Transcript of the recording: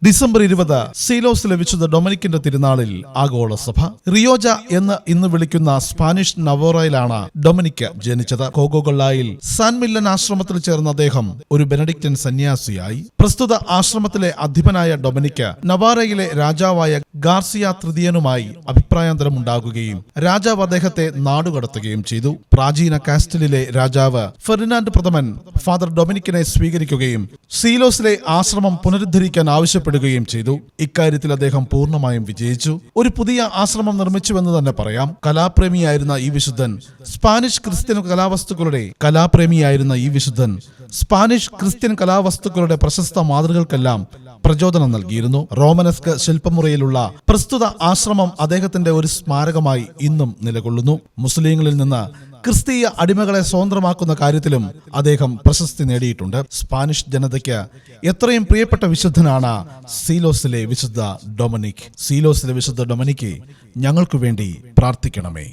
December 20 സീലോസിലെ വിശുദ്ധ ഡൊമിനിക്കിന്റെ തിരുനാളിൽ ആഗോള സഭ. റിയോജ എന്ന് ഇന്ന് വിളിക്കുന്ന സ്പാനിഷ് നവോറയിലാണ് ഡൊമിനിക്ക് ജനിച്ചത്. കോഗോഗൊള്ളായിൽ സാൻ മില്ലൻ ആശ്രമത്തിൽ ചേർന്ന അദ്ദേഹം ഒരു ബെനഡിക്റ്റൻ സന്യാസിയായി. പ്രസ്തുത ആശ്രമത്തിലെ അധിപനായ ഡൊമിനിക്ക് നവാറയിലെ രാജാവായ ഗാർസിയ തൃതീയനുമായി അഭിപ്രായാന്തരമുണ്ടാകുകയും രാജാവ് അദ്ദേഹത്തെ നാടുകടത്തുകയും ചെയ്തു. പ്രാചീന കാസ്റ്റലിലെ രാജാവ് ഫെർഡിനാൻഡ് പ്രഥമൻ ഫാദർ ഡൊമിനിക്കിനെ സ്വീകരിക്കുകയും സീലോസിലെ ആശ്രമം പുനരുദ്ധരിക്കാൻ ആവശ്യപ്പെടുകയും ചെയ്തു. ഇക്കാര്യത്തിൽ അദ്ദേഹം പൂർണ്ണമായും വിജയിച്ചു. ഒരു പുതിയ ആശ്രമം നിർമ്മിച്ചുവെന്ന് തന്നെ പറയാം. കലാപ്രേമിയായിരുന്ന ഈ വിശുദ്ധൻ സ്പാനിഷ് ക്രിസ്ത്യൻ കലാവസ്തുക്കളുടെ പ്രശസ്ത മാതൃകൾക്കെല്ലാം പ്രചോദനം നൽകിയിരുന്നു. റോമനസ്ക് ശില്പമുറയിലുള്ള പ്രസ്തുത ആശ്രമം അദ്ദേഹത്തിന്റെ ഒരു സ്മാരകമായി ഇന്നും നിലകൊള്ളുന്നു. മുസ്ലിങ്ങളിൽ നിന്ന് ക്രിസ്തീയ അടിമകളെ സ്വതന്ത്രമാക്കുന്ന കാര്യത്തിലും അദ്ദേഹം പ്രശസ്തി നേടിയിട്ടുണ്ട്. സ്പാനിഷ് ജനതയ്ക്ക് എത്രയും പ്രിയപ്പെട്ട വിശുദ്ധനാണ് സീലോസിലെ വിശുദ്ധ ഡൊമിനിക്. സീലോസിലെ വിശുദ്ധ ഡൊമിനിക്ക് ഞങ്ങൾക്കു വേണ്ടി പ്രാർത്ഥിക്കണമേ.